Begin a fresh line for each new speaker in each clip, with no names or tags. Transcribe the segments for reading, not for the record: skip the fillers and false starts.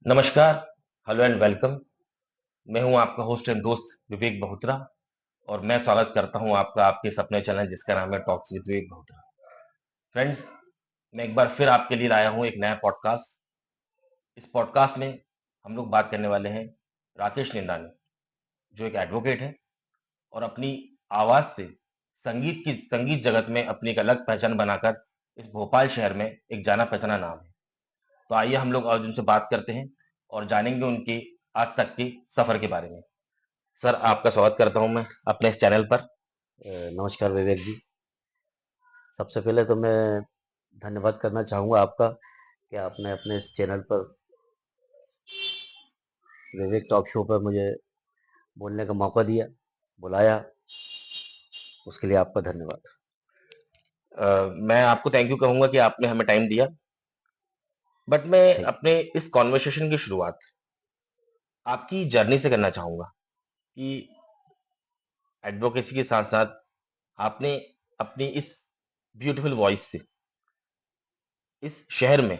नमस्कार, hello and welcome. मैं हूं आपका होस्ट एंड दोस्त विवेक बहुत्रा और मैं स्वागत करता हूं आपका आपके सपने चैनल जिसका नाम है talks with Vivek Bahutra. Friends, मैं एक बार फिर आपके लिए लाया हूं एक नया पॉडकास्ट। इस पॉडकास्ट में हम लोग बात करने वाले हैं राकेश निंदानी, जो एक एडवोकेट है और अपनी आवाज से संगीत जगत में अपनी एक अलग पहचान बनाकर इस भोपाल शहर में एक जाना पहचाना नाम है। तो आइए हम लोग आज उनसे बात करते हैं और जानेंगे उनके आज तक के सफर के बारे में। सर, आपका स्वागत करता हूं मैं अपने इस चैनल पर।
नमस्कार विवेक जी। सबसे पहले तो मैं धन्यवाद करना चाहूँगा आपका कि आपने अपने इस चैनल पर विवेक टॉक शो पर मुझे बोलने का मौका दिया, बुलाया, उसके लिए आपका धन्यवाद।
मैं आपको थैंक यू कहूंगा कि आपने हमें टाइम दिया। बट मैं
ठीक।
अपने इस कॉन्वर्सेशन की शुरुआत आपकी जर्नी से करना चाहूंगा कि एडवोकेसी के साथ साथ आपने अपनी इस ब्यूटीफुल वॉइस से इस शहर में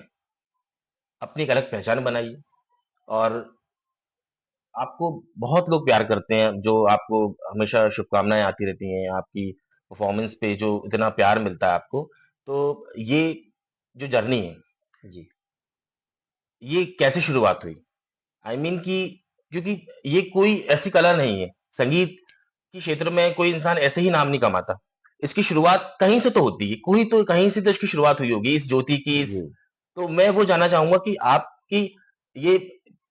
अपनी एक अलग पहचान बनाई है और आपको बहुत लोग प्यार करते हैं, जो आपको हमेशा शुभकामनाएं आती रहती हैं आपकी परफॉर्मेंस पे, जो इतना प्यार मिलता है आपको। तो ये जो जर्नी है,
जी।
ये कैसे शुरुआत हुई? आई मीन कि क्योंकि ये कोई ऐसी कला नहीं है, संगीत के क्षेत्र में कोई इंसान ऐसे ही नाम नहीं कमाता। इसकी शुरुआत कहीं से तो होती है, कोई तो कहीं से तो इसकी शुरुआत हुई होगी, इस ज्योति की इस।
जी।
तो मैं वो जानना चाहूँगा कि आपकी ये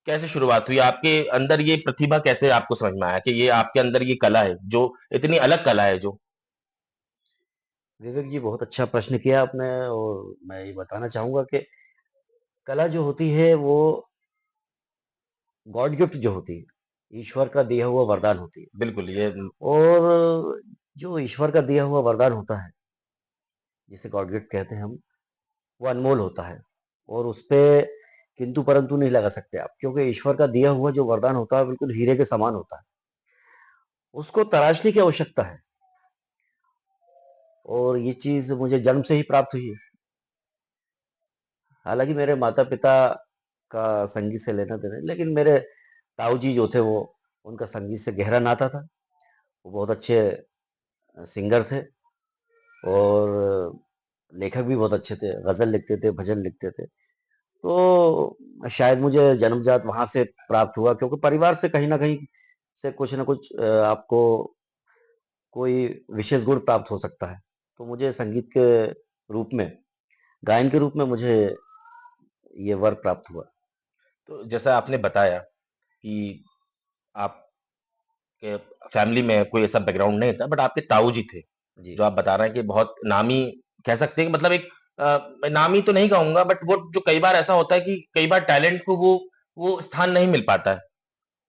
कैसे शुरुआत हुई? आपके अंदर ये प्रतिभा कैसे आपको समझ में आया कि ये आपके अंदर ये कला है, जो इतनी अलग कला है जो।
विवेक जी, बहुत अच्छा प्रश्न किया आपने और मैं ये बताना चाहूँगा कि कला जो होती है वो गॉड गिफ्ट जो होती है, ईश्वर का दिया हुआ वरदान होती है।
बिल्कुल ये
और जो ईश्वर का दिया हुआ वरदान होता है, जिसे गॉड गिफ्ट कहते हैं हम, वो अनमोल होता है और उसपे किंतु परंतु नहीं लगा सकते आप, क्योंकि ईश्वर का दिया हुआ जो वरदान होता है बिल्कुल हीरे के समान होता है। उसको तराशने की आवश्यकता है और ये चीज मुझे जन्म से ही प्राप्त हुई है। हालांकि मेरे माता पिता का संगीत से लेना देना नहीं, लेकिन मेरे ताऊ जी जो थे वो, उनका संगीत से गहरा नाता था। वो बहुत अच्छे सिंगर थे और लेखक भी बहुत अच्छे थे, गजल लिखते थे, भजन लिखते थे। तो शायद मुझे जन्मजात वहाँ से प्राप्त हुआ, क्योंकि परिवार से कहीं न कहीं से कुछ न कुछ आपको कोई विशेष गुण प्राप्त हो सकता है। तो मुझे संगीत के रूप में, गायन के रूप में मुझे ये वर प्राप्त हुआ।
तो जैसा आपने बताया कि आपके फैमिली में कोई ऐसा बैकग्राउंड नहीं था, बट आपके ताऊ जी थे,
जी,
जो आप बता रहे हैं कि बहुत नामी, कह सकते हैं कि मतलब एक मैं नामी तो नहीं कहूँगा, बट वो जो कई बार ऐसा होता है कि कई बार टैलेंट को वो स्थान नहीं मिल पाता है।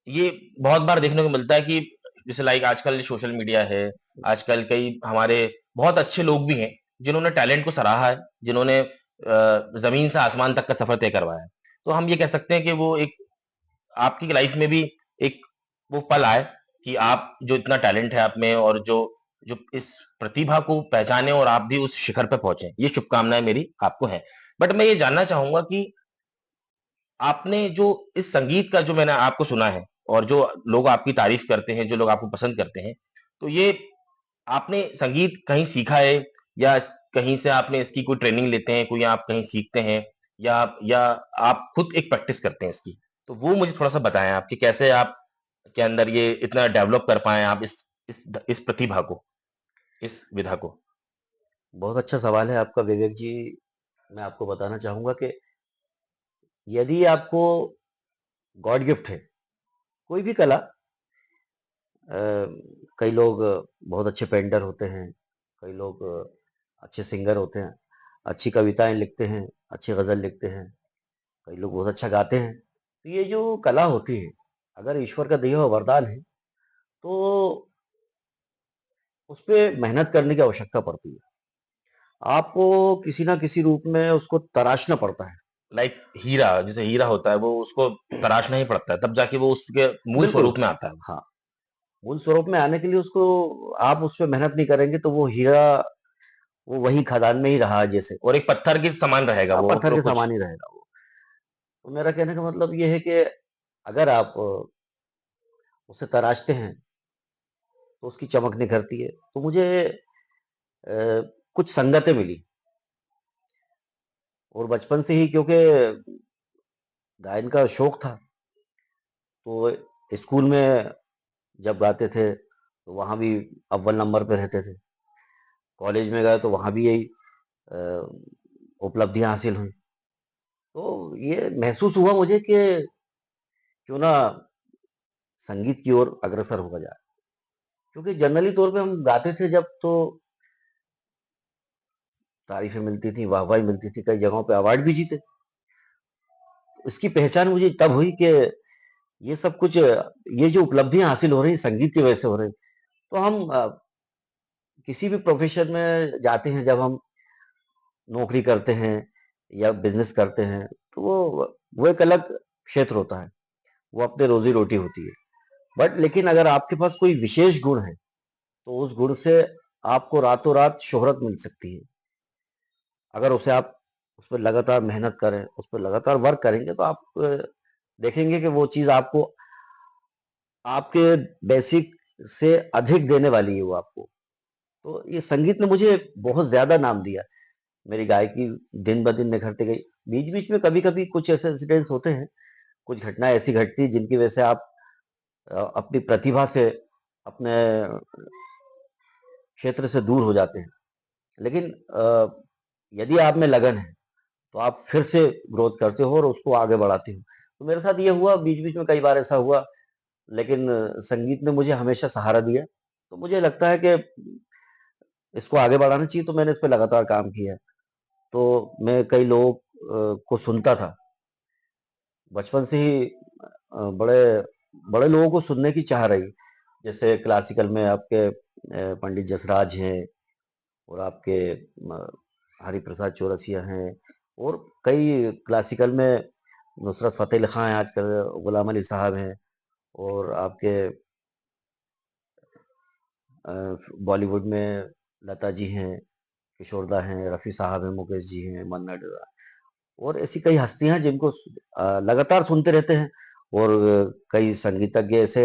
ये बहुत बार देखने को मिलता है कि जैसे लाइक आजकल सोशल मीडिया है, आजकल कई हमारे बहुत अच्छे लोग भी हैं, जिन्होंने टैलेंट को सराहा है, जिन्होंने ज़मीन से आसमान तक का सफ़र तय करवाया है। तो हम ये कह सकते हैं कि वो एक आपकी लाइफ में भी एक वो पल आए कि आप जो इतना टैलेंट है आप में और जो जो इस प्रतिभा को पहचाने और आप भी उस शिखर पे पहुंचे, ये शुभकामनाएं मेरी आपको हैं। बट मैं ये जानना चाहूंगा कि आपने जो इस संगीत का जो मैंने आपको सुना है और जो लोग आपकी तारीफ करते हैं, जो लोग आपको पसंद करते हैं, तो ये आपने संगीत कहीं सीखा है या कहीं से आपने इसकी कोई ट्रेनिंग लेते हैं, कोई आप कहीं सीखते हैं या आप खुद एक प्रैक्टिस करते हैं इसकी? तो वो मुझे थोड़ा-सा बताएँ आप कि कैसे आप के अंदर ये इतना डेवलप कर पाएँ आप इस प्रतिभा को, इस विधा को?
बहुत अच्छा सवाल है आपका विवेक जी। मैं आपको बताना चाहूँगा कि यदि आपको गॉड गिफ्ट है, कोई भी कला, अ, कई लोग बहुत अच्छे पेंटर होते हैं, कई लोग अच्छे सिंगर होते हैं, अच्छी कविताएँ लिखते हैं, अच्छी गज़ल लिखते हैं, कई लोग बहुत अच्छा गाते हैं। तो ये जो कला होती है, अगर ईश्वर का दिया हुआ वरदान है, तो उसपे मेहनत करने की आवश्यकता पड़ती है। आपको किसी न किसी रूप में उसको तराशना पड़ता है।
लाइक हीरा, जैसे हीरा होता है वो उसको तराशना ही पड़ता है, तब जाके वो उसके मूल
बिल्कुल,
स्वरूप में आता है।
हाँ, मूल स्वरूप में आने के लिए उसको आप उसपे मेहनत नहीं करेंगे तो वो हीरा, वो वहीं खदान में ही रहा जैसे,
और एक पत्थर के समान रहेगा वो,
पत्थर
उसको
के
कुछ
समान ही रहेगा वो। तो मेरा कहने का मतलब ये है कि अगर आप उसे तराशते हैं, तो उसकी चमक निखरती है। तो मुझे कुछ संगतें मिली और बचपन से ही, क्योंकि गायन का शौक था, तो स्कूल में जब गाते थे, तो वहाँ भी अव्वल नंबर पे रहते थे। कॉलेज में गए तो वहाँ भी यही अ, उपलब्धियाँ हासिल हुई। तो ये महसूस हुआ मुझे कि क्यों ना संगीत की ओर अग्रसर होगा जाए। क्योंकि जनरली तौर पे हम गाते थे जब, तो तारीफ़ें मिलती थी, वाहवाही मिलती थी, कई जगहों पे अवार्ड भी जीते। इसकी पहचान मुझे तब हुई कि ये सब कुछ, ये जो उपलब्धियाँ हासिल हो रही हैं, संगीत की वजह से हो रही हैं। तो हम किसी भी प्रोफ़ेशन में जाते हैं, जब हम नौकरी करते हैं या बिज़नेस करते हैं, तो वो एक अलग क्षेत्र होता है, वो अपनी रोज़ी-रोटी होती है। बट लेकिन अगर आपके पास कोई विशेष गुण है, तो उस गुण से आपको रातों-रात शोहरत मिल सकती है। अगर उसे आप उस पे लगातार मेहनत करें, उस पे लगातार वर्क करेंगे, तो आप देखेंगे कि वो चीज़ आपको आपके बेसिक से अधिक देने वाली है वो आपको। तो ये संगीत ने मुझे बहुत ज़्यादा नाम दिया। मेरी गायकी दिन-ब-दिन निखरती गई। बीच-बीच में कभी-कभी कुछ ऐसे इंसिडेंट्स होते हैं, कुछ घटनाएँ ऐसी घटती हैं जिनकी वजह से आप अपनी प्रतिभा से, अपने क्षेत्र से दूर हो जाते हैं। लेकिन यदि आप में लगन है, तो आप फिर से ग्रोथ करते हो और उसको आगे बढ़ाते हो। तो मेरे साथ ये हुआ, बीच-बीच में कई बार ऐसा हुआ, लेकिन संगीत ने मुझे हमेशा सहारा दिया। तो मुझे लगता है कि इसको आगे बढ़ाना चाहिए, तो मैंने इस पे लगातार काम किया है। तो मैं कई लोगों को सुनता था। बचपन से ही बड़े बड़े लोगों को सुनने की चाह रही। जैसे क्लासिकल में आपके पंडित जसराज हैं, और आपके हरिप्रसाद चौरसिया हैं, और कई क्लासिकल में नुसरत फ़तेह अली खां हैं आजकल, गुलाम अली साहब हैं, और आपके अ, बॉलीवुड में लता जी हैं, किशोरदा हैं, रफ़ी साहब हैं, मुकेश जी हैं, मन्ना डे, और ऐसी कई हस्तियाँ हैं जिनको लगातार सुनते रहते हैं। और कई संगीतज्ञ ऐसे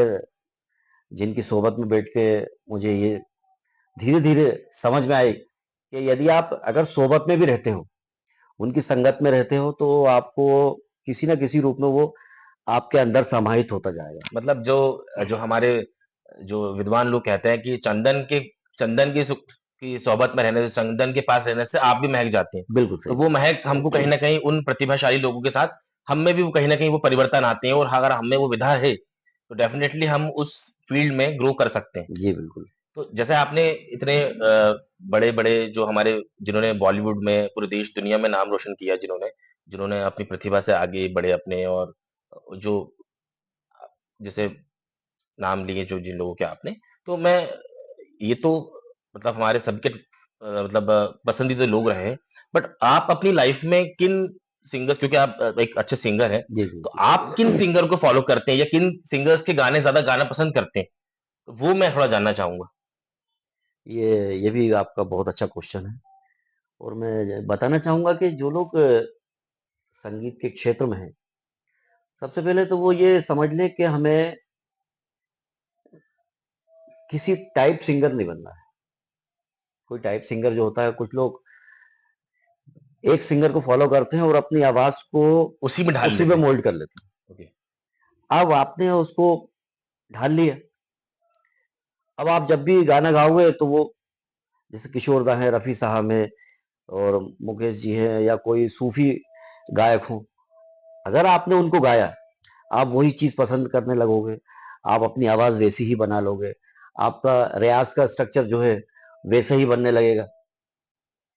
जिनकी सोहबत में बैठ के मुझे ये धीरे-धीरे समझ में आई कि यदि आप अगर सोहबत में भी रहते हो, उनकी संगत में रहते हो, तो आपको किसी न किसी रूप में वो आपके अंदर समाहित होता जाएगा।
मतलब जो जो हमारे जो विद्वान लोग कहते हैं कि चंदन की सोहबत में रहने से, चंदन के पास रहने से आप भी महक जाते हैं।
बिल्कुल
तो
सही
वो
बात।
महक हमको कहीं न कहीं उन प्रतिभाशाली लोगों के साथ, हम में भी वो कहीं न कहीं वो परिवर्तन आते हैं, और अगर हम में वो विधा है, तो डेफ़िनेटली हम उस फ़ील्ड में ग्रो कर सकते हैं।
जी, बिल्कुल।
तो जैसे आपने इतने बड़े-बड़े जो हमारे, जिन्होंने बॉलीवुड में पूरे देश दुनिया में नाम रोशन किया, जिन्होंने जिन्होंने अपनी प्रतिभा से आगे बढ़े अपने, और जो जैसे नाम लिए जो जिन लोगों के आपने, तो मैं ये तो मतलब हमारे सबके मतलब पसंदीदा लोग रहे हैं। बट आप अपनी लाइफ़ में किन सिंगर्स, क्योंकि आप एक अच्छे सिंगर हैं,
जी, जी,
तो
जी।
आप किन सिंगर को फ़ॉलो करते हैं या किन सिंगर्स के गाने ज़्यादा गाना पसंद करते हैं? वो मैं थोड़ा जानना चाहूँगा।
ये भी आपका बहुत अच्छा क्वेश्चन है, और मैं बताना चाहूँगा कि जो लोग संगीत के क्षेत्र में हैं, सबसे पहले तो वो ये समझ लें कि हमें किसी टाइप सिंगर नहीं बनना है। कोई टाइप सिंगर जो होता है, कुछ लोग एक सिंगर को फ़ॉलो करते हैं और अपनी आवाज़ को
उसी में ढाल
उसी में
लेते हैं।
मोल्ड कर लेते हैं।
ओके।
अब आपने उसको ढाल लिया, अब आप जब भी गाना गाओगे, तो वो जैसे किशोर दा हैं, रफ़ी साहब हैं, और मुकेश जी हैं, या कोई सूफ़ी गायक हों, अगर आपने उनको गाया, आप वही चीज़ पसंद करने लगोगे, आप अपनी आवाज़ वैसी ही बना लोगे, आपका रियाज़ का स्ट्रक्चर जो है, वैसे ही बनने लगेगा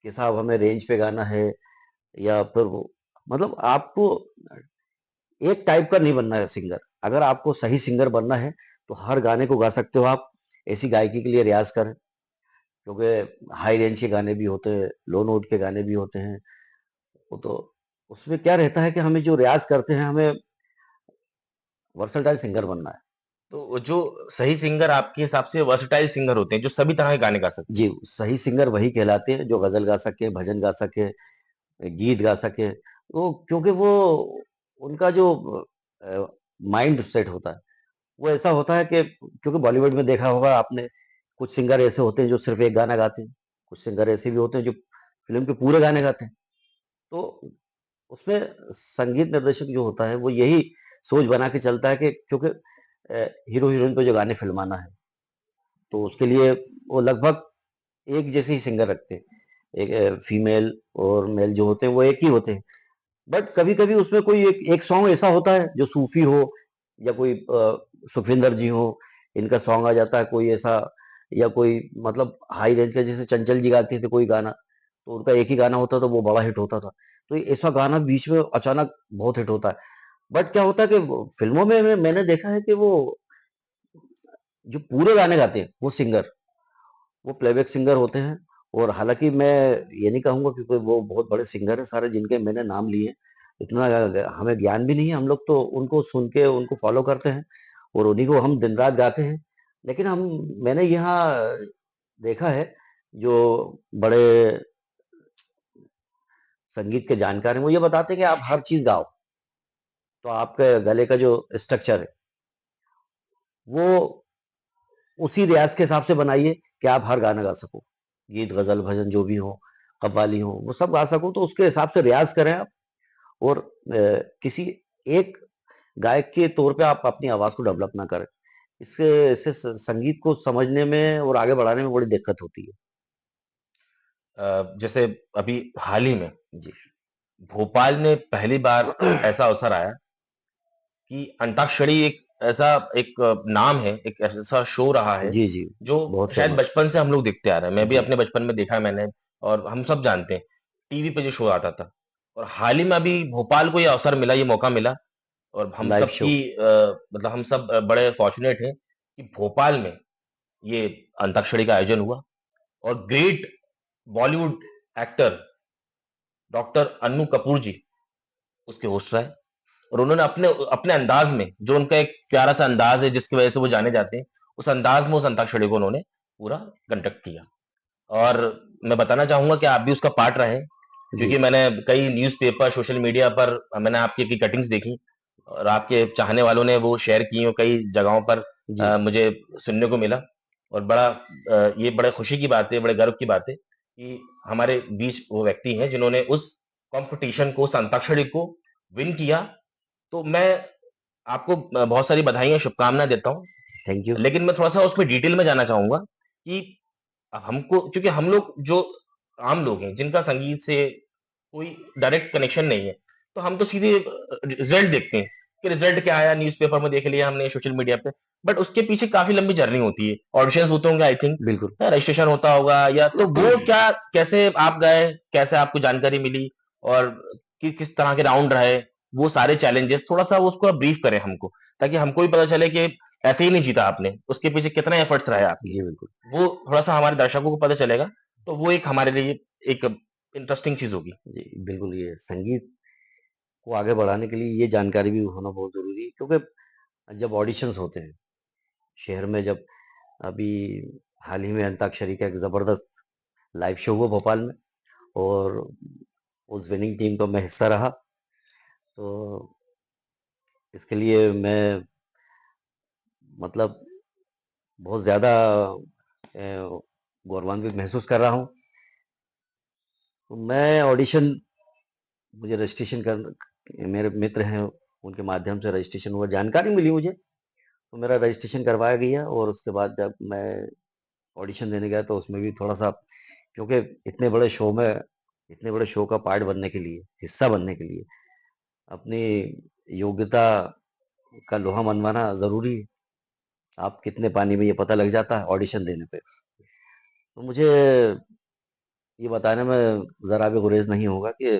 कि साहब हमें रेंज पे गाना है, या फिर वो, मतलब आपको एक टाइप का नहीं बनना है सिंगर। अगर आपको सही सिंगर बनना है, तो हर गाने को गा सकते हो आप। ऐसी गायकी के लिए रियाज़ करें, क्योंकि हाई रेंज के गाने भी होते हैं, लो नोट के गाने भी होते हैं। वो तो उसमें क्या रहता है कि हमें जो रियाज़ करते हैं, हमें वर्सेटाइल सिंगर बनना है।
तो वो जो सही सिंगर आपके हिसाब से वर्सेटाइल सिंगर होते हैं, जो सभी तरह के गाने गा सकते हैं।
जी, सही सिंगर वही कहलाते हैं जो गज़ल गा सके, भजन गा सके, गीत गा सके। वो क्योंकि वो उनका जो माइंड सेट होता है, वो ऐसा होता है कि क्योंकि बॉलीवुड में देखा होगा आपने, कुछ सिंगर ऐसे होते हैं जो सिर्फ़ एक गाना गाते हैं, कुछ सिंगर ऐसे भी होते हैं जो फ़िल्म के पूरे गाने गाते हैं। तो उसमें संगीत निर्देशक जो होता है, वो यही सोच बना के चलता है कि क्योंकि हीरो-हीरोइन पे जो गाने फ़िल्माना है, तो उसके लिए वो लगभग एक जैसे ही सिंगर रखते हैं। एक फीमेल और मेल जो होते हैं, वो एक ही होते हैं। बट कभी-कभी उसमें कोई एक एक सॉन्ग ऐसा होता है जो सूफ़ी हो या कोई सुखविंदर जी हो, इनका सॉन्ग आ जाता है कोई ऐसा, या कोई मतलब हाई रेंज का जैसे चंचल जी गाती थे कोई गाना, तो उनका एक ही गाना होता था, वो बड़ा हिट होता था। तो ऐसा गाना बीच में अचानक बहुत हिट होता है। बट क्या होता है कि वो फ़िल्मों में मैंने देखा है कि वो जो पूरे गाने गाते हैं, वो सिंगर, वो प्लेबैक सिंगर होते हैं। और हालाँकि मैं ये नहीं कहूँगा क्योंकि वो बहुत बड़े सिंगर हैं सारे जिनके मैंने नाम लिए, इतना हमें ज्ञान भी नहीं है, हम लोग तो उनको सुन के उनको फ़ॉलो करते हैं और उन्हीं को हम दिन-रात गाते हैं। लेकिन मैंने यहाँ देखा है, जो बड़े संगीत के जानकार हैं, वो ये बताते हैं कि आप हर चीज़ गाओ, तो आपके गले का जो स्ट्रक्चर है, वो उसी रियाज़ के हिसाब से बनाइए कि आप हर गाना गा सको। गीत, गज़ल, भजन जो भी हो, कव्वाली हो, वो सब गा सको, तो उसके हिसाब से रियाज़ करें आप। और किसी एक गायक के तौर पे आप अपनी आवाज़ को डेवलप ना करें। इससे इससे संगीत को समझने में और आगे बढ़ाने में बड़ी दिक्कत होती है।
जैसे अभी हाल ही में
जी।
भोपाल में पहली बार ऐसा अवसर आया कि अंताक्षरी एक ऐसा एक नाम है, एक ऐसा शो रहा है,
जी, जी।
जो
बहुत
शायद
फ़ेमस।
बचपन से हम लोग देखते आ रहे हैं। मैं भी
जी,
अपने बचपन में देखा है मैंने और हम सब जानते हैं, टीवी पे जो शो आता था। और हाल ही में अभी भोपाल को ये अवसर मिला, ये मौका मिला और हम
लाइव
सब
शो।
की मतलब हम सब बड़े फॉर्च्यूनेट हैं कि भोपाल में ये अंताक्षरी का आयोजन हुआ और great Bollywood actor doctor Annu Kapoor ji उसके होस्ट रहे। और उन्होंने अपने अपने अंदाज में जो उनका एक प्यारा सा अंदाज है जिसकी वजह से वो जाने जाते हैं, उस अंदाज में उस अंताक्षरी को उन्होंने पूरा कंडक्ट किया। और मैं बताना चाहूँगा कि आप भी उसका पार्ट रहे,
जी,
क्योंकि मैंने कई न्यूज़पेपर, सोशल मीडिया पर मैंने आपकी की कटिंग्स देखी और आपके चाहने वालों ने वो शेयर की और कई जगहों पर
जी।
मुझे सुनने को मिला और बड़ा ये बड़े खुशी की बात है, बड़े गर्व की बात है कि हमारे बीच वो व्यक्ति हैं जिन्होंने उस कॉम्पिटिशन को, उस अंताक्षरी को विन किया। तो मैं आपको बहुत सारी बधाइयाँ, शुभकामनाएँ देता हूँ।
Thank you.
लेकिन मैं थोड़ा-सा उसमें डिटेल में जाना चाहूँगा कि हमको क्योंकि हम लोग जो आम लोग हैं, जिनका संगीत से कोई डायरेक्ट कनेक्शन नहीं है, तो हम तो सीधे रिज़ल्ट देखते हैं कि रिज़ल्ट क्या आया, न्यूज़पेपर में देख लिया हमने, सोशल मीडिया पे। बट उसके पीछे काफ़ी लंबी जर्नी होती है, ऑडिशंस होते होंगे आई थिंक,
बिल्कुल।
रजिस्ट्रेशन होता होगा या तो वो क्या कैसे आप गए, कैसे आपको जानकारी मिली और किस तरह के राउंड रहे, वो सारे चैलेंजेस थोड़ा-सा उसको आप ब्रीफ करें हमको, ताकि हमको भी पता चले कि ऐसे ही नहीं जीता आपने, उसके पीछे कितने एफर्ट्स रहे आपके।
जी, बिल्कुल।
वो थोड़ा-सा हमारे दर्शकों को पता चलेगा, तो वो एक हमारे लिए एक इंटरेस्टिंग चीज़ होगी।
जी, बिल्कुल ये संगीत को आगे बढ़ाने के लिए ये जानकारी भी होना बहुत ज़रूरी है क्योंकि जब ऑडिशंस होते हैं, शहर में जब अभी हाल ही में अंताक्षरी का एक ज़बरदस्त लाइव शो हुआ भोपाल में, और उस विनिंग टीम का मैं हिस्सा रहा। तो इसके लिए मैं मतलब बहुत ज़्यादा गौरवान्वित महसूस कर रहा हूँ। तो मैं ऑडिशन मुझे रजिस्ट्रेशन कर मेरे मित्र हैं, उनके माध्यम से रजिस्ट्रेशन हुआ, जानकारी मिली मुझे, तो मेरा रजिस्ट्रेशन करवाया गया और उसके बाद जब मैं ऑडिशन देने गया तो उसमें भी थोड़ा-सा, क्योंकि इतने बड़े शो में, इतने बड़े शो का पार्ट बनने के लिए, हिस्सा बनने के लिए अपनी योग्यता का लोहा मनवाना ज़रूरी है। आप कितने पानी में ये पता लग जाता है ऑडिशन देने पे। तो मुझे ये बताने में ज़रा भी गुरेज़ नहीं होगा कि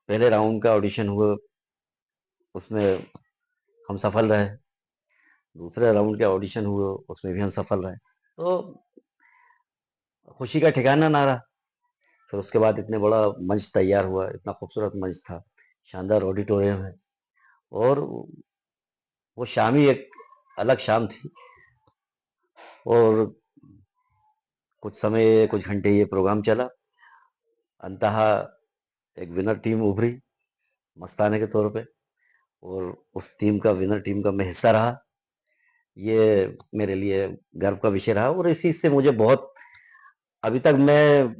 पहले राउंड का ऑडिशन हुआ, उसमें हम सफल रहे। दूसरे राउंड के ऑडिशन हुए, उसमें भी हम सफल रहे। तो खुशी का ठिकाना ना रहा। फिर उसके बाद इतने बड़ा मंच तैयार हुआ, इतना खूबसूरत मंच था, शानदार ऑडिटोरियम है, और वो शाम ही एक अलग शाम थी। और कुछ समय, कुछ घंटे ये प्रोग्राम चला। अंततः एक विनर टीम उभरी मस्ताने के तौर पे, और उस टीम का, विनर टीम का मैं हिस्सा रहा। ये मेरे लिए गर्व का विषय रहा, और इसी से मुझे बहुत, अभी तक मैं,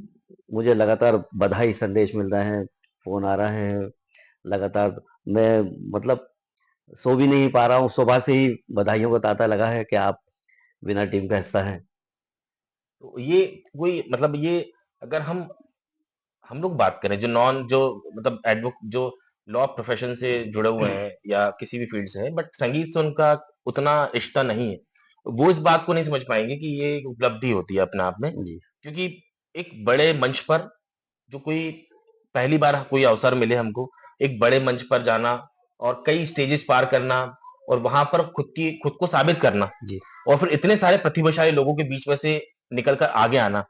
मुझे लगातार बधाई संदेश मिल रहे हैं, फ़ोन आ रहे हैं लगातार। मैं मतलब सो भी नहीं पा रहा हूँ, सुबह से ही बधाइयों का तांता लगा है कि आप विनर टीम का हिस्सा हैं।
तो ये कोई मतलब ये अगर हम लोग बात करें जो नॉन जो मतलब एडवोक जो लॉ प्रोफेशन से जुड़े हुए हैं या किसी भी फील्ड से हैं बट संगीत से उनका उतना रिश्ता नहीं है, वो इस बात को नहीं समझ पाएंगे कि ये एक उपलब्धि होती है अपने आप में,
जी,
क्योंकि एक बड़े मंच पर जो कोई पहली बार कोई अवसर मिले हमको एक बड़े मंच पर जाना और कई स्टेजेस पार करना और वहां पर खुद को साबित करना
जी,
और फिर इतने सारे प्रतिभाशाली लोगों के बीच में से निकल कर आगे आना,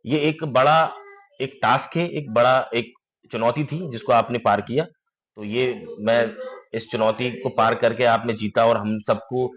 ये एक बड़ा एक टास्क है, एक बड़ा एक चुनौती थी जिसको आपने पार किया। तो ये मैं इस चुनौती को पार करके आपने जीता और हम सबको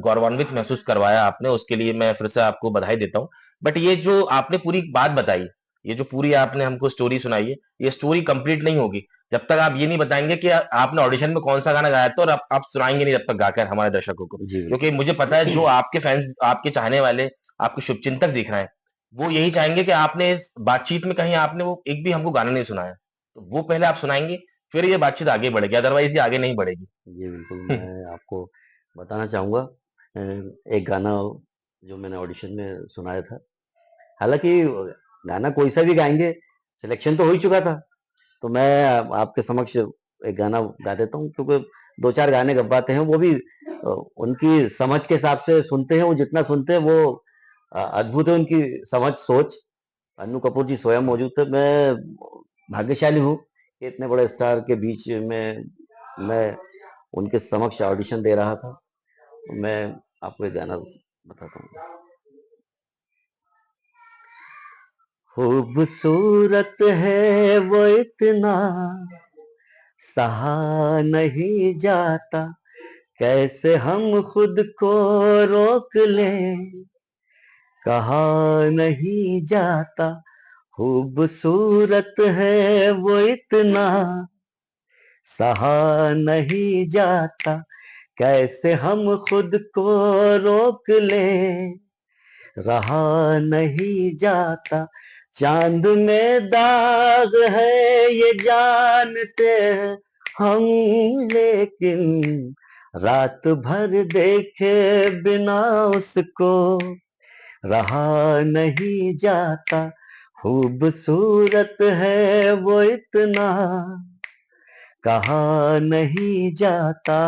गौरवान्वित महसूस करवाया आपने, उसके लिए मैं फिर से आपको बधाई देता हूँ। बट ये जो आपने पूरी बात बताई, ये जो पूरी आपने हमको स्टोरी सुनाई है, ये स्टोरी कंप्लीट नहीं होगी जब तक आप ये नहीं बताएंगे कि आपने ऑडिशन में कौन सा गाना गाया था और आप सुनाएंगे नहीं जब तक गाकर हमारे दर्शकों को,
जी,
क्योंकि
बिल्कुल।
मुझे पता है जो आपके फैंस आपके चाहने वाले आपके शुभचिंतक दिख रहे हैं वो यही चाहेंगे कि आपने इस बातचीत में कहीं आपने वो एक भी हमको गाना नहीं सुनाया, तो वो पहले आप सुनाएंगे फिर ये बातचीत आगे बढ़ेगी, अदरवाइज ये आगे नहीं बढ़ेगी।
जी, बिल्कुल, मैं आपको बताना चाहूँगा एक गाना जो मैंने ऑडिशन में सुनाया था। हालाँकि गाना कोई-सा भी गाएँगे, सिलेक्शन तो हो ही चुका था। तो मैं आपके समक्ष एक गाना गा देता हूँ, क्योंकि 2-4 गाने गब गाते हैं, वो भी उनकी समझ के हिसाब से सुनते हैं, वो जितना सुनते हैं वो अद्भुत है उनकी समझ, सोच। अन्नू कपूर जी स्वयं मौजूद थे। मैं भाग्यशाली हूँ कि इतने बड़े स्टार के बीच में मैं उनके समक्ष ऑडिशन दे रहा था। तो मैं आपको एक गाना बताता हूँ। खूबसूरत है वो इतना, सहा नहीं जाता, कैसे हम खुद को रोक लें, कहा नहीं जाता। खूबसूरत है वो इतना, सहा नहीं जाता, कैसे हम खुद को रोक लें, रहा नहीं जाता। चांद में दाग है ये जानते हैं हम, लेकिन रात भर देखे बिना उसको रहा नहीं जाता। खूबसूरत है वो इतना, कहा नहीं जाता।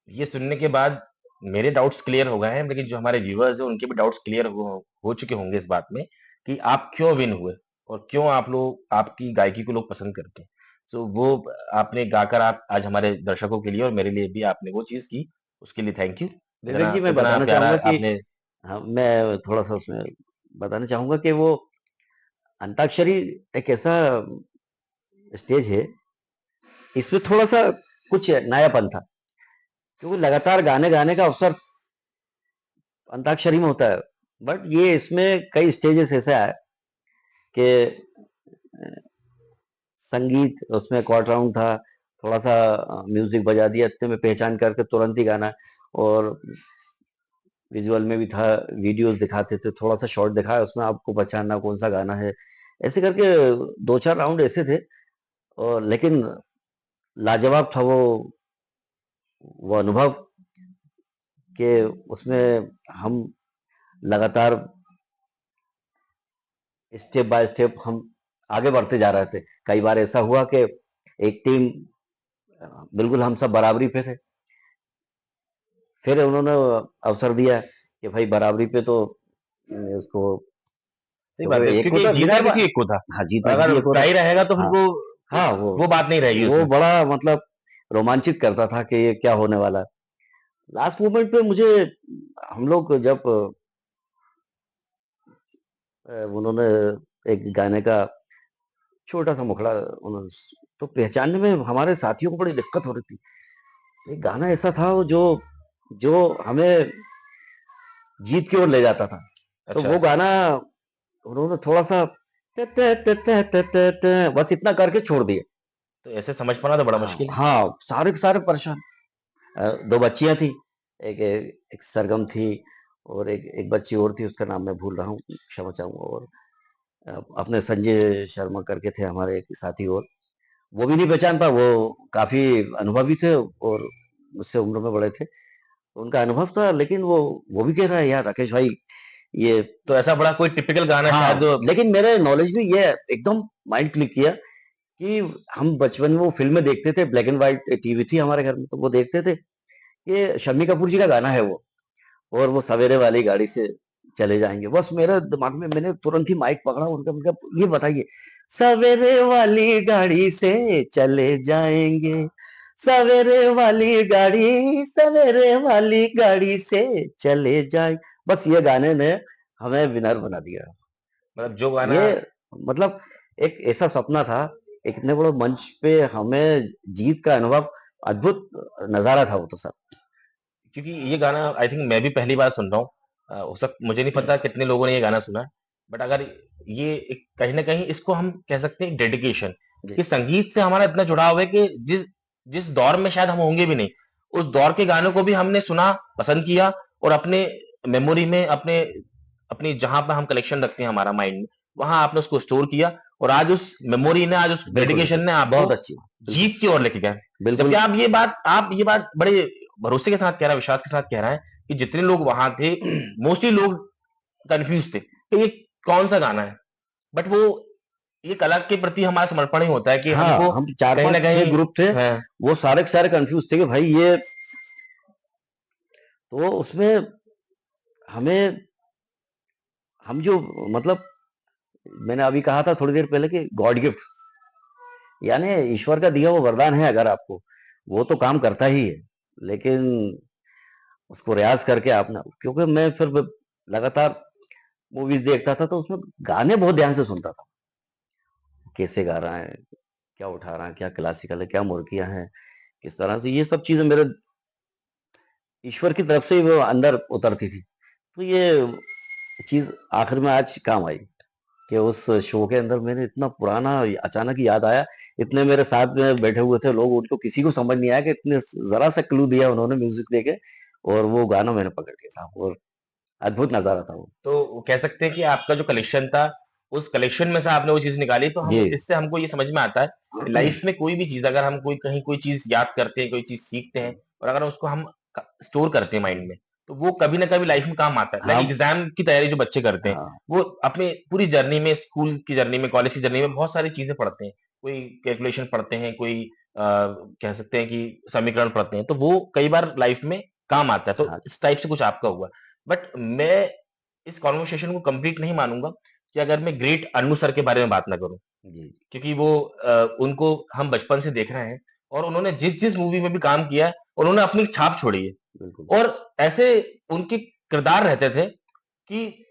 ये सुनने के बाद मेरे डाउट्स क्लियर हो गए हैं, लेकिन जो हमारे व्यूअर्स हैं उनके भी डाउट्स क्लियर हो चुके होंगे इस बात में कि आप क्यों विन हुए और क्यों आप लोग आपकी गायकी को लोग पसंद करते हैं। सो वो आपने गाकर आप आज हमारे दर्शकों के लिए और मेरे लिए भी आपने वो चीज़ की, उसके लिए थैंक यू।
विवेक
इतना
जी, मैं
इतना
बताना
प्यारा
चाहूँगा कि
आपने
हाँ, मैं थोड़ा-सा उसमें बताना चाहूँगा कि वो अंताक्षरी एक ऐसा स्टेज है, इसमें थोड़ा-सा कुछ नयापन था, क्योंकि लगातार गाने गाने का अवसर अंताक्षरी में होता है। बट ये इसमें कई स्टेजेस ऐसे आए कि संगीत उसमें क्वार्टर राउंड था, थोड़ा-सा म्यूज़िक बजा दिया, इतने में पहचान करके तुरंत ही गाना, और विजुअल में भी था, वीडियोस दिखाते थे, थोड़ा-सा शॉर्ट दिखाया, उसमें आपको पहचानना कौन-सा गाना है। ऐसे करके 2-4 राउंड ऐसे थे, और लेकिन लाजवाब था वो अनुभव कि उसमें हम लगातार स्टेप बाय स्टेप हम आगे बढ़ते जा रहे थे। कई बार ऐसा हुआ कि एक टीम बिल्कुल हम सब बराबरी पे थे। फिर उन्होंने अवसर दिया कि भाई बराबरी पे तो उसको,
सही बात है
क्योंकि एक को
क्योंकि
तो
जीतना
जीतना
किसी एक को था,
हाँ,
और
जीतना किसी
अगर
एक को था।
टाई रहेगा तो फिर
हाँ, हाँ,
वो बात नहीं रहेगी
वो
उसमें।
बड़ा मतलब रोमांचित करता था कि ये क्या होने वाला है। लास्ट मोमेंट पे मुझे, हम लोग जब उन्होंने एक गाने का छोटा-सा मुखड़ा उन्होंने, तो पहचानने में हमारे साथियों को बड़ी दिक्कत हो रही थी। एक गाना ऐसा था वो जो जो हमें जीत की ओर ले जाता था। तो
अच्छा,
वो गाना उन्होंने थोड़ा-सा ट ट ट ट ट ट ट बस इतना करके छोड़ दिया।
तो ऐसे समझ पाना तो बड़ा
हाँ,
मुश्किल है।
हाँ, सारे के सारे परेशान। 2 बच्चियाँ थी, एक एक सरगम थी और एक एक बच्ची और थी, उसका नाम मैं भूल रहा हूँ, क्षमा चाहूँगा। और अपने संजय शर्मा करके थे हमारे एक साथी और, वो भी नहीं पहचान पाया, वो काफ़ी अनुभवी थे और मुझसे उम्र में बड़े थे। तो उनका अनुभव था, लेकिन वो भी कह रहा है, यार राकेश भाई ये।
तो ऐसा बड़ा कोई टिपिकल गाना शायद।
हाँ, लेकिन मेरे नॉलेज में ये एकदम माइंड क्लिक किया कि हम बचपन में वो फ़िल्में देखते थे, ब्लैक एंड व्हाइट टीवी थी हमारे घर में, तो वो देखते थे। ये शम्मी कपूर जी का गाना है वो, और वो सवेरे वाली गाड़ी से चले जाएँगे। बस मेरे दिमाग में, मैंने तुरंत ही माइक पकड़ा, उनका मतलब ये बताइए, सवेरे वाली गाड़ी से चले जाएँगे, सवेरे वाली गाड़ी से चले जाए। बस ये गाने ने हमें विनर बना दिया।
मतलब जो गाना,
ये मतलब एक ऐसा सपना था, एक इतने बड़े मंच पे हमें जीत का अनुभव, अद्भुत नज़ारा था वो तो सर।
क्योंकि ये गाना आई थिंक मैं भी पहली बार सुन रहा हूँ। हो सक मुझे नहीं पता कितने लोगों ने ये गाना सुना है। बट अगर ये एक कहीं न कहीं इसको हम कह सकते हैं डेडिकेशन,
जी,
कि संगीत से हमारा इतना जुड़ाव है कि जिस जिस दौर में शायद हम होंगे भी नहीं, उस दौर के गानों को भी हमने सुना, पसंद किया और अपने मेमोरी में अपने अपनी जहाँ पे हम कलेक्शन रखते हैं हमारा माइंड में, वहाँ आपने उसको स्टोर किया और आज उस मेमोरी ने, आज उस
बिल्कुल,
डेडिकेशन
बिल्कुल।
ने आपको
बहुत अच्छी बात, बिल्कुल,
जीत की ओर लेके गए। जबकि
बिल्कुल।
आप ये बात बड़े भरोसे के साथ कह रहा है, विश्वास के साथ कह रहा है कि जितने लोग वहाँ थे, मोस्टली लोग कन्फ्यूज़ थे कि ये कौन-सा गाना है। बट वो ये कला के प्रति हमारा समर्पण ही होता है कि
हाँ,
हमको
हम
कहीं
4-5
न
6
कहीं
ग्रुप थे,
हाँ,
वो सारे के सारे कन्फ्यूज़ थे कि भाई ये, तो उसमें हमें, हम जो मतलब, मैंने अभी कहा था थोड़ी देर पहले कि गॉड गिफ्ट, यानी ईश्वर का दिया हुआ वरदान है अगर आपको, वो तो काम करता ही है। लेकिन उसको रियाज़ करके आप ना, क्योंकि मैं फिर लगातार मूवीज़ देखता था, तो उसमें गाने बहुत ध्यान से सुनता था। कैसे गा रहा है, क्या उठा रहा है, क्या क्लासिकल है, क्या मुर्गियाँ हैं, किस तरह से ये सब चीज़ें मेरे ईश्वर की तरफ से ही वो अंदर उतरती थी। तो ये चीज़ आखिर में आज काम आई कि उस शो के अंदर मैंने इतना पुराना अचानक याद आया। इतने मेरे साथ में बैठे हुए थे लोग, उनको किसी को समझ नहीं आया कि इतने ज़रा सा क्लू दिया उन्होंने म्यूज़िक देके, और वो गाना मैंने पकड़ लिया साहब, और अद्भुत नज़ारा था वो।
तो कह सकते हैं कि आपका जो कलेक्शन था, उस कलेक्शन में से आपने वो चीज़ निकाली, तो हम
जी।
इससे हमको ये समझ में आता है कि लाइफ़ में कोई भी चीज़, अगर हम कोई चीज़ याद करते हैं, कोई चीज़ सीखते हैं और अगर उसको हम क स्टोर करते हैं माइंड में, तो वो कभी न कभी लाइफ़ में काम आता है। लाइक
हम
एग्ज़ाम की तैयारी जो बच्चे करते हैं,
हाँ,
वो अपने पूरी जर्नी में, स्कूल की जर्नी में, कॉलेज की जर्नी में बहुत सारी चीज़ें पढ़ते हैं। कोई कैलकुलेशन पढ़ते हैं, कोई कह सकते हैं कि समीकरण पढ़ते हैं, तो वो कई बार लाइफ़ में काम आता है। तो
हाँ,
इस टाइप से कुछ आपका हुआ। बट मैं इस कन्वर्सेशन को कंप्लीट नहीं मानूँगा कि अगर मैं ग्रेट अन्नू सर के बारे में बात ना करूँ।
जी,
क्योंकि वो उनको हम बचपन से देख रहे हैं और उन्होंने जिस-जिस मूवी में भी काम किया है, उन्होंने अपनी एक छाप छोड़ी है।
बिल्कुल।
और ऐसे उनके किरदार रहते थे कि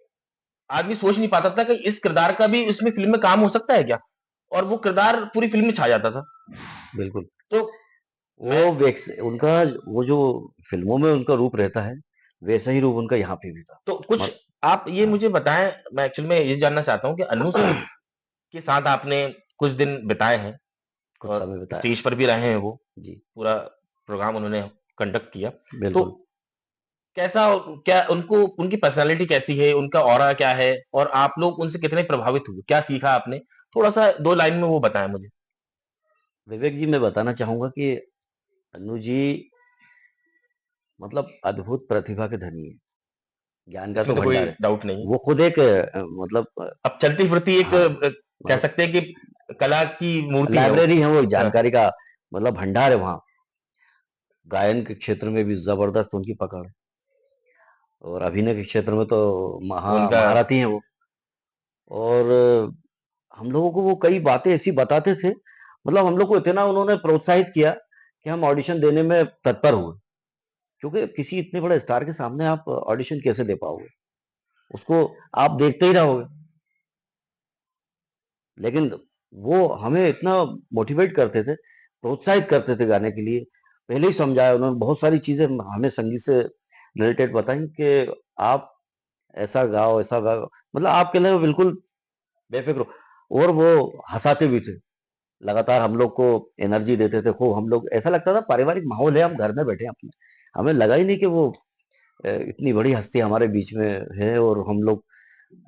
आदमी सोच नहीं पाता था कि इस किरदार का भी उसमें फ़िल्म में काम हो सकता है क्या? और वो किरदार पूरी फ़िल्म में छा जाता था।
बिल्कुल।
तो
वो
मैं
वेक्स उनका, वो जो फ़िल्मों में उनका रूप रहता है, वैसा ही रूप उनका यहाँ पे भी था।
तो कुछ
मत
आप ये
हाँ,
मुझे बताएँ, मैं एक्चुअली में ये जानना चाहता हूँ कि अन्नू सर के साथ आपने कुछ दिन बिताए हैं
कुछ
और
समय बिताया।
स्टेज पर भी रहे हैं वो,
जी,
पूरा प्रोग्राम उन्होंने कंडक्ट किया। तो
बिल्कुल।
कैसा, क्या उनको, उनकी पर्सनैलिटी कैसी है? उनका ऑरा क्या है? और आप लोग उनसे कितने प्रभावित हुए? क्या सीखा आपने? थोड़ा-सा 2 लाइन में वो बताएँ मुझे।
विवेक जी, मैं बताना चाहूँगा कि अन्नू जी मतलब अद्भुत प्रतिभा के धनी हैं। ज्ञान का
इसमें
तो
तो कोई
भंडार है।
डाउट नहीं है।
वो खुद एक मतलब
अब चलती-फिरती एक
हाँ,
कह
मतलब
सकते हैं कि कला की मूर्ति है वो।
लाइब्रेरी है वो, एक
हाँ,
जानकारी का मतलब भंडार है वहाँ। गायन के क्षेत्र में भी ज़बरदस्त उनकी पकड़ है, और अभिनय के क्षेत्र में तो
उनका
महारथी हैं वो। और हम लोगों को वो कई बातें ऐसी बताते थे, मतलब हम लोग को इतना उन्होंने प्रोत्साहित किया कि हम ऑडिशन देने में तत्पर हुए। क्योंकि किसी इतने बड़े स्टार के सामने आप ऑडिशन कैसे दे पाओगे? उसको आप देखते ही रहोगे। लेकिन वो हमें इतना मोटिवेट करते थे, प्रोत्साहित करते थे गाने के लिए। पहले ही समझाया उन्होंने, बहुत सारी चीज़ें हमें संगीत से रिलेटेड बताई कि आप ऐसा गाओ, मतलब आपके लिए वो बिल्कुल बेफ़िक्र हो, और वो हँसाते भी थे। लगातार हम लोग को एनर्जी देते थे, खूब हम लोग, ऐसा लगता था पारिवारिक माहौल है, हम घर में बैठे हैं अपने। हमें लगा ही नहीं कि वो इतनी बड़ी हस्ती हमारे बीच में है, और हम लोग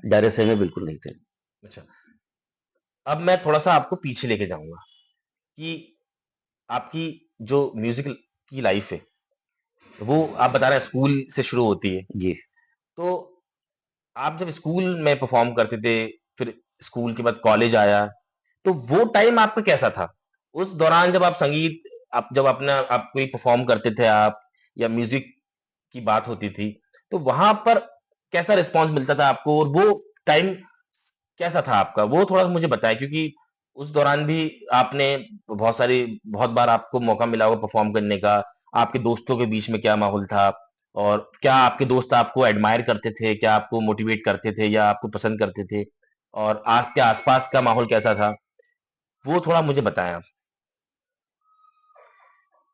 डरे सहमे बिल्कुल नहीं थे।
अच्छा, अब मैं थोड़ा-सा आपको पीछे लेके जाऊँगा कि आपकी जो म्यूज़िक की लाइफ़ है, वो आप बता रहे हैं स्कूल से शुरू होती है।
जी।
तो आप जब स्कूल में परफ़ॉर्म करते थे, फिर स्कूल के बाद कॉलेज आया, तो वो टाइम आपका कैसा था? उस दौरान जब आप संगीत आप जब अपना आप कोई परफ़ॉर्म करते थे आप या म्यूज़िक की बात होती थी, तो वहाँ पर कैसा रिस्पॉन्स मिलता था आपको और वो टाइम कैसा था आपका? वो थोड़ा मुझे बताएँ क्योंकि उस दौरान भी आपने बहुत बार आपको मौका मिला होगा परफ़ॉर्म करने का। आपके दोस्तों के बीच में क्या माहौल था? और क्या आपके दोस्त आपको एडमायर करते थे? क्या आपको मोटिवेट करते थे या आपको पसंद करते थे? और आपके आस-पास का माहौल कैसा था? वो थोड़ा मुझे बताएँ आप।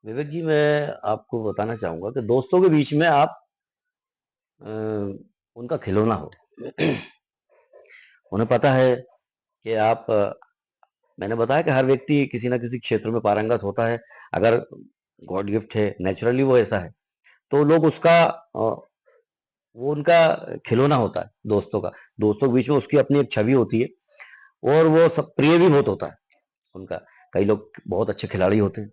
विवेक जी, मैं आपको बताना चाहूँगा कि दोस्तों के बीच में आप अ, उनका खिलौना हो। उन्हें पता है कि आप मैंने बताया कि हर व्यक्ति किसी न किसी क्षेत्र में पारंगत होता है। अगर गॉड गिफ्ट है, नेचुरली वो ऐसा है, तो लोग उसका वो उनका खिलौना होता है दोस्तों का। दोस्तों के बीच में उसकी अपनी एक छवि होती है, और वो सब प्रिय भी बहुत होता है उनका। कई लोग बहुत अच्छे खिलाड़ी होते हैं,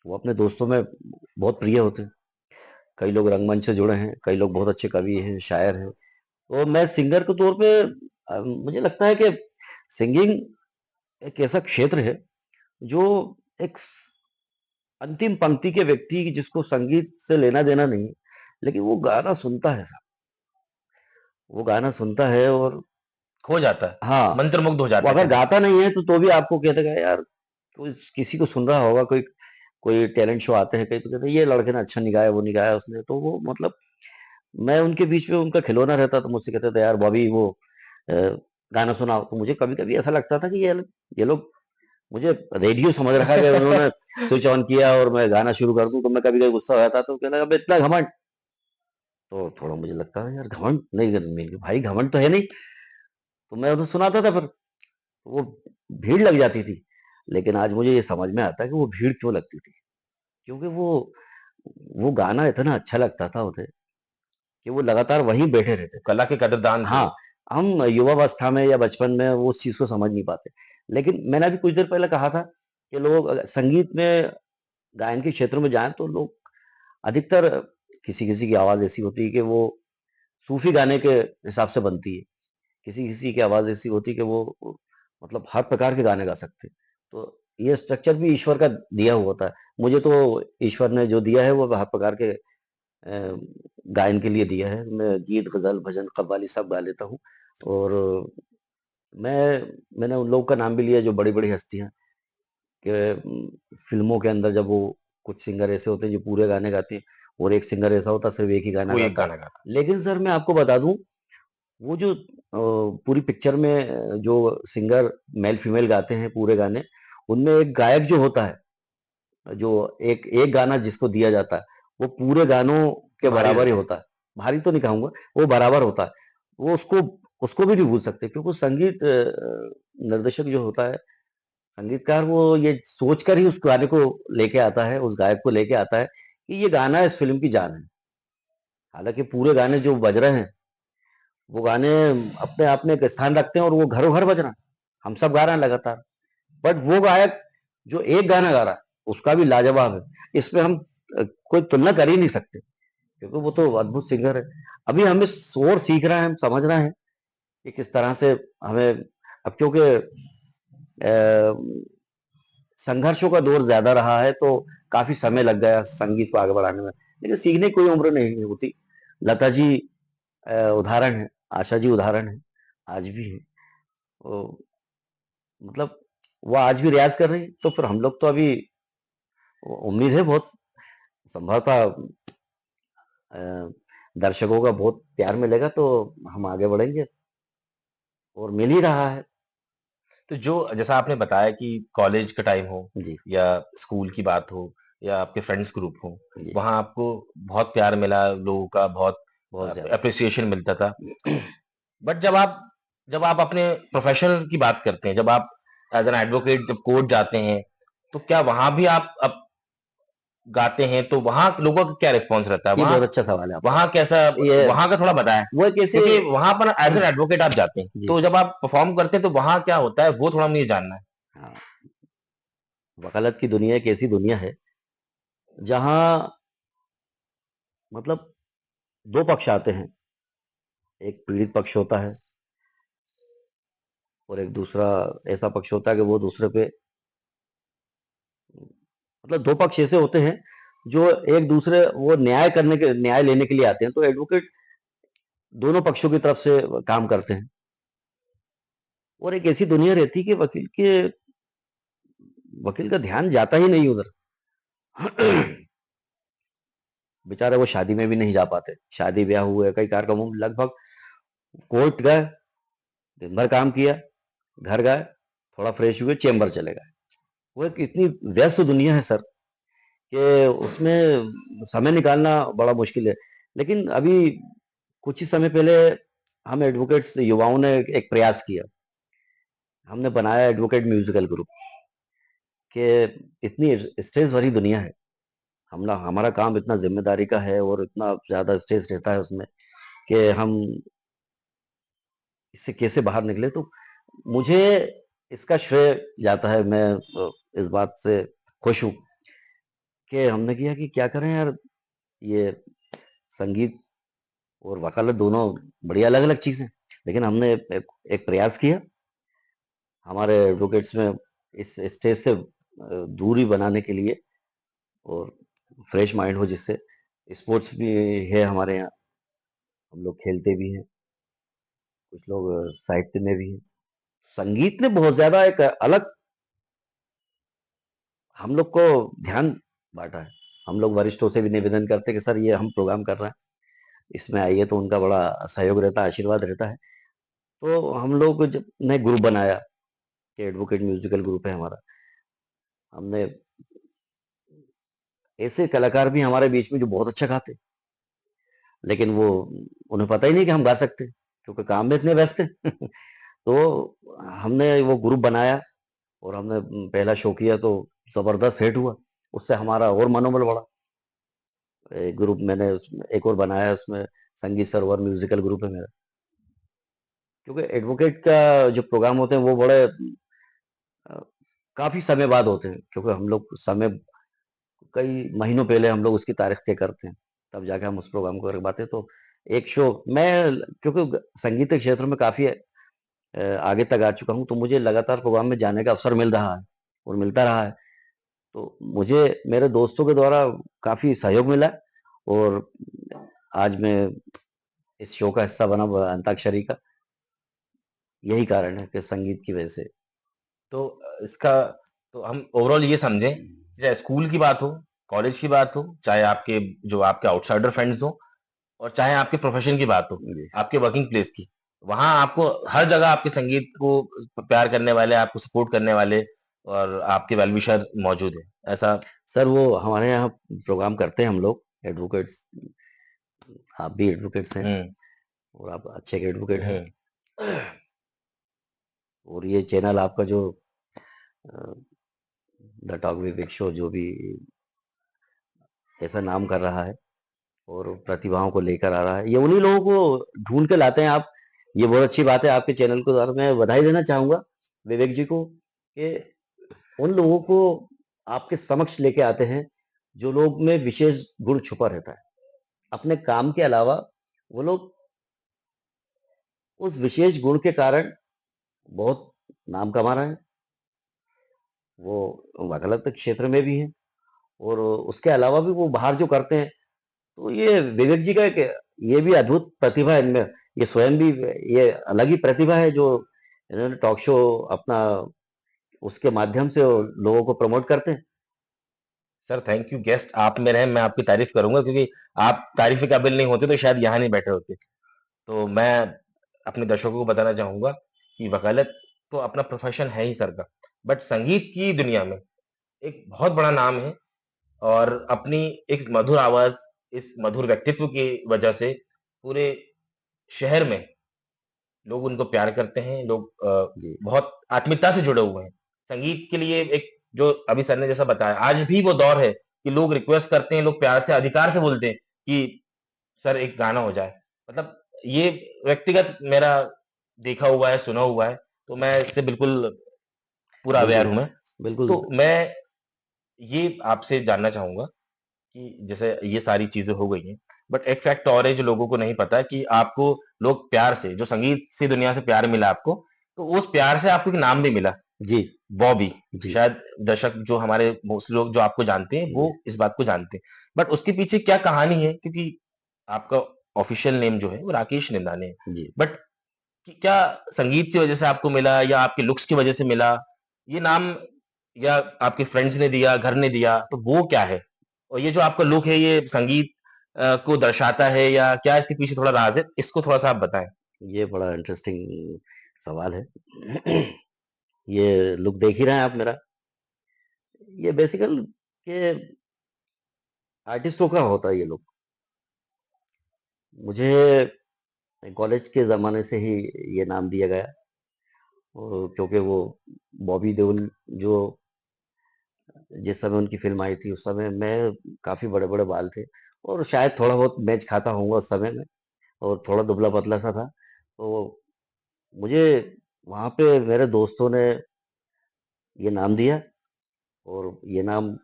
वो अपने दोस्तों में बहुत प्रिय होते हैं। कई लोग रंगमंच से जुड़े हैं, कई लोग बहुत अच्छे कवि हैं, शायर हैं। तो मैं सिंगर के तौर पे मुझे लगता है कि सिंगिंग एक ऐसा क्षेत्र है जो एक अंतिम पंक्ति के व्यक्ति जिसको संगीत से लेना देना नहीं है, लेकिन वो गाना सुनता है साहब, वो गाना सुनता है, और
खो जाता है,
हाँ,
मंत्रमुग्ध हो
वो
जाता है
अगर
कह सकते
गाता नहीं है तो भी आपको कहता है यार, कोई किसी को सुन रहा होगा, कोई कोई टैलेंट शो आते हैं कहीं, तो कहते हैं ये लड़के ने अच्छा नहीं गाया, वो नहीं गाया उसने, तो वो मतलब मैं उनके बीच में उनका खिलौना रहता, तो मुझसे कहते थे यार बॉबी वो अ, गाना सुनाओ। तो मुझे कभी कभी ऐसा लगता था कि ये लोग मुझे रेडियो समझ रखा है कि उन्होंने स्विच ऑन किया और मैं गाना शुरू कर दूं। तो मैं कभी कभी गुस्सा हो जाता, तो कहना अब इतना घमंड। तो थोड़ा मुझे लगता है यार घमंड नहीं नहीं, भाई घमंड तो है नहीं। तो मैं उन्हें सुनाता था, फिर वो भीड़ लग जाती थी। लेकिन आज मुझे ये समझ में आता है कि वो भीड़ क्यों लगती थी, क्योंकि वो गाना इतना अच्छा लगता था उन्हें कि वो लगातार वहीं बैठे रहते थे।
कला के कदरदान थे
हाँ,
वो।
हम युवावस्था में या बचपन में वो उस चीज़ को समझ नहीं पाते। लेकिन मैंने अभी कुछ देर पहले कहा था कि लोग संगीत में, गायन के क्षेत्र में जाएँ तो लोग अधिकतर, किसी-किसी की आवाज़ ऐसी होती है कि वो सूफ़ी गाने के हिसाब से बनती है। किसी-किसी की आवाज़ ऐसी होती है कि वो मतलब हर प्रकार के गाने गा सकते हैं। तो ये स्ट्रक्चर भी ईश्वर का दिया हुआ होता है। मुझे तो ईश्वर ने जो दिया है वो हर प्रकार के गायन के लिए दिया है। मैं गीत, गज़ल, भजन, कव्वाली सब गा लेता हूँ। और मैंने उन लोगों का नाम भी लिया जो बड़ी-बड़ी हस्तियाँ, कि फ़िल्मों के अंदर जब वो कुछ सिंगर ऐसे होते हैं जो पूरे गाने गाते हैं, और एक सिंगर ऐसा होता है सिर्फ़ एक ही गाना
कोई एक
गाता है।
गाना गाता।
लेकिन सर मैं आपको बता दूँ, वो जो पूरी पिक्चर में जो सिंगर मेल फीमेल गाते हैं पूरे गाने, उनमें एक गायक जो होता है, जो एक एक गाना जिसको दिया जाता है, वो पूरे गानों के
भारी
बराबर ही
रहता है।
होता है। भारी तो नहीं कहूँगा, वो बराबर होता है। वो उसको उसको भी नहीं भूल सकते, क्योंकि संगीत निर्देशक जो होता है, संगीतकार, वो ये सोचकर ही उस गाने को लेके आता है, उस गायक को लेके आता है कि ये गाना इस फ़िल्म की जान है। हालाँकि पूरे गाने जो बज रहे हैं, वो गाने अपने आप में एक स्थान रखते हैं, और वो घरों-घर बज रहा है। हम सब गा रहे हैं लगातार। बट वो गायक जो एक गाना गा रहा है, उसका भी लाजवाब है। इसमें हम कोई तुलना कर ही नहीं सकते, क्योंकि वो तो अद्भुत सिंगर है। अभी हम इस ओर सीख रहे हैं, हम समझ रहे हैं कि किस तरह से हमें, अब क्योंकि संघर्षों का दौर ज़्यादा रहा है, तो काफ़ी समय लग गया संगीत को आगे बढ़ाने में। लेकिन सीखने की कोई उम्र नहीं होती। लता जी उदाहरण हैं, आशा जी उदाहरण हैं, आज भी हैं। तो मतलब वो आज भी रियाज़ कर रही हैं, तो फिर हम लोग तो अभी, उम्मीद है बहुत, संभवतः अ, दर्शकों का बहुत प्यार मिलेगा, तो हम आगे बढ़ेंगे, और मिल ही रहा है।
तो जो जैसा आपने बताया कि कॉलेज का टाइम हो
जी,
या स्कूल की बात हो या आपके फ्रेंड्स ग्रुप हो,
जी,
वहाँ आपको बहुत प्यार मिला, लोगों का बहुत
बहुत ज़्यादा।
एप्रिसिएशन मिलता था। बट जब आप अपने प्रोफ़ेशनल की बात करते हैं, जब आप एज़ एन एडवोकेट जब कोर्ट जाते हैं, तो क्या वहाँ भी आप अब गाते हैं, तो वहाँ लोगों का क्या रिस्पॉन्स रहता है?
ये
वहाँ
बहुत अच्छा सवाल है आपका।
वहाँ कैसा
ये
वहाँ का थोड़ा बताएँ?
वो एक ऐसे
क्योंकि वहाँ पर एज़ एन एडवोकेट आप जाते हैं,
जी,
तो जब आप परफ़ॉर्म करते हैं, तो वहाँ क्या होता है, वो थोड़ा मुझे जानना है।
हाँ, वकालत की दुनिया एक ऐसी दुनिया है, जहाँ मतलब 2 पक्ष आते हैं। एक पीड़ित पक्ष होता है और एक दूसरा ऐसा पक्ष होता है कि वो दूसरे पे मतलब 2 पक्ष ऐसे होते हैं, जो एक दूसरे वो न्याय लेने के लिए आते हैं। तो एडवोकेट दोनों पक्षों की तरफ से काम करते हैं और एक ऐसी दुनिया रहती है कि वकील का ध्यान जाता ही नहीं उधर। बेचारे वो शादी में भी नहीं जा पाते। शादी ब्याह हुए, कई कार्यक्रमों में लगभग कोर्ट गए, दिन भर काम किया, घर गए, थोड़ा फ्रेश हुए, चेंबर चले गए। वो एक इतनी व्यस्त दुनिया है सर, कि उसमें समय निकालना बड़ा मुश्किल है। लेकिन अभी कुछ ही समय पहले हम एडवोकेट्स युवाओं ने एक प्रयास किया। हमने बनाया एडवोकेट म्यूजिकल ग्रुप कि इतनी स्ट्रेस भरी दुनिया है। हमारा काम इतना ज़िम्मेदारी का है और इतना ज़्यादा स्ट्रेस रहता है उसमें कि हम इससे कैसे बाहर निकले। तो मुझे इसका श्रेय जाता है। मैं इस बात से खुश हूँ कि हमने किया कि क्या करें यार, ये संगीत और वकालत दोनों बड़ी अलग-अलग चीज़ हैं। लेकिन हमने एक प्रयास किया हमारे एडवोकेट्स में इस स्टेज से दूरी बनाने के लिए और फ्रेश माइंड हो जिससे। स्पोर्ट्स भी है हमारे यहाँ, हम लोग खेलते भी हैं, कुछ लोग साहित्य में भी हैं। संगीत ने बहुत ज़्यादा एक अलग हम लोग को ध्यान बाँटा है। हम लोग वरिष्ठों से भी निवेदन करते हैं कि सर ये हम प्रोग्राम कर रहे हैं, इसमें आइए, तो उनका बड़ा सहयोग रहता है, आशीर्वाद रहता है। तो हम लोग जब ने ग्रुप बनाया कि एडवोकेट म्यूजिकल ग्रुप है हमारा, हमने ऐसे कलाकार भी हमारे बीच में जो बहुत अच्छा गाते, लेकिन वो उन्हें पता ही नहीं कि हम गा सकते, क्योंकि काम में इतने व्यस्त हैं। तो हमने वो ग्रुप बनाया और हमने पहला शो किया तो ज़बरदस्त हिट हुआ। उससे हमारा और मनोबल बढ़ा। एक ग्रुप मैंने उसमें एक और बनाया है, उसमें संगीत सरोवर म्यूजिकल ग्रुप है मेरा। क्योंकि एडवोकेट का जो प्रोग्राम होते हैं वो बड़े काफ़ी समय बाद होते हैं, क्योंकि हम लोग समय कई महीनों पहले हम लोग उसकी तारीख तय करते हैं, तब जाके हम उस प्रोग्राम को कर पाते हैं। तो एक शो मैं क्योंकि संगीत के क्षेत्र में काफ़ी आगे तक आ चुका हूँ, तो मुझे लगातार प्रोग्राम में जाने का अवसर मिल रहा है और मिलता रहा है। तो मुझे मेरे दोस्तों के द्वारा काफ़ी सहयोग मिला है और आज मैं इस शो का हिस्सा बना हुआ अंताक्षरी का। यही कारण है कि संगीत की वजह से।
तो इसका तो हम ओवरऑल ये समझें, चाहे स्कूल की बात हो, कॉलेज की बात हो, चाहे आपके जो आपके आउटसाइडर फ्रेंड्स हों और चाहे आपके प्रोफ़ेशन की बात हो,
जी।
आपके वर्किंग प्लेस की, वहाँ आपको हर जगह आपके संगीत को प्यार करने वाले, आपको सपोर्ट करने वाले और आपके वेल विशर मौजूद हैं। ऐसा
सर वो हमारे यहाँ प्रोग्राम करते हैं हम लोग एडवोकेट्स। आप भी एडवोकेट्स हैं
हुँ,
और आप अच्छे एडवोकेट हैं।
हुँ।
और ये चैनल आपका जो the talk with big show जो भी ऐसा नाम कर रहा है और प्रतिभाओं को लेकर आ रहा है, ये उन्हीं लोगों को ढूंढ के लाते हैं आप। ये बहुत अच्छी बात है आपके चैनल को द्वारा। मैं बधाई देना चाहूंगा विवेक जी को कि उन लोगों को आपके समक्ष लेके आते हैं जो लोग में विशेष गुण छुपा रहता है। अपने काम के अलावा वो लोग उस विशेष गुण के कारण बहुत नाम कमा रहे हैं। वो वकालत के क्षेत्र में भी हैं और उसके अलावा भी वो बाहर जो करते हैं। तो ये विवेक जी का एक ये भी अद्भुत प्रतिभा है इनमें। ये स्वयं भी ये अलग ही प्रतिभा है जो इन्होंने टॉक शो अपना उसके माध्यम से लोगों को प्रमोट करते हैं।
सर थैंक यू गेस्ट आप मेरे हैं, मैं आपकी तारीफ़ करूँगा क्योंकि आप तारीफ़ के काबिल नहीं होते तो शायद यहाँ नहीं बैठे होते। तो मैं अपने दर्शकों को बताना चाहूँगा कि वकालत तो अपना प्रोफ़ेशन है ही सर का, बट संगीत की दुनिया में एक बहुत बड़ा नाम है और अपनी एक मधुर आवाज़, इस मधुर व्यक्तित्व की वजह से पूरे शहर में लोग उनको प्यार करते हैं, लोग
जी।
बहुत आत्मीयता से जुड़े हुए हैं। संगीत के लिए एक जो अभी सर ने जैसा बताया, आज भी वो दौर है कि लोग रिक्वेस्ट करते हैं, लोग प्यार से, अधिकार से बोलते हैं कि सर एक गाना हो जाए। मतलब ये व्यक्तिगत मेरा देखा हुआ है, सुना हुआ है, तो मैं इससे बिल्कुल पूरा अवेयर
बिल्कुल,
हूँ मैं।
बिल्कुल।
तो मैं ये आपसे जानना चाहूँगा कि जैसे ये सारी चीज़ें हो गई हैं, बट एक फैक्ट और है जो लोगों को नहीं पता है कि आपको लोग प्यार से, जो संगीत से दुनिया से प्यार मिला आपको, तो उस प्यार से आपको एक नाम भी मिला,
जी,
बॉबी।
जी,
शायद दर्शक जो हमारे मोस्टली लोग जो आपको जानते हैं,
जी,
वो इस बात को जानते हैं। बट उसके पीछे क्या कहानी है? क्योंकि आपका ऑफ़िशियल नेम जो है वो राकेश निंदाने है।
जी।
बट कि क्या संगीत की वजह से आपको मिला या आपके लुक्स की वजह से मिला? ये नाम या आपके फ्रेंड्स ने दिया, घर ने दिया, तो वो क्या है? और ये जो आपका लुक है, ये संगीत को दर्शाता है या क्या इसके पीछे थोड़ा राज़ है? इसको थोड़ा-सा आप बताएँ।
ये बड़ा इंटरेस्टिंग सवाल है। ये लुक देख ही रहे हैं आप मेरा। ये बेसिकल ये आर्टिस्टों का होता है ये लुक। मुझे कॉलेज के ज़माने से ही ये नाम दिया गया और क्योंकि वो बॉबी देओल जो जिस समय उनकी फ़िल्म आई थी, उस समय मैं काफ़ी बड़े-बड़े बाल थे और शायद थोड़ा बहुत मैच खाता होऊँगा उस समय में और थोड़ा दुबला-पतला सा था। तो मुझे वहाँ पे मेरे दोस्तों ने ये नाम दिया और ये नाम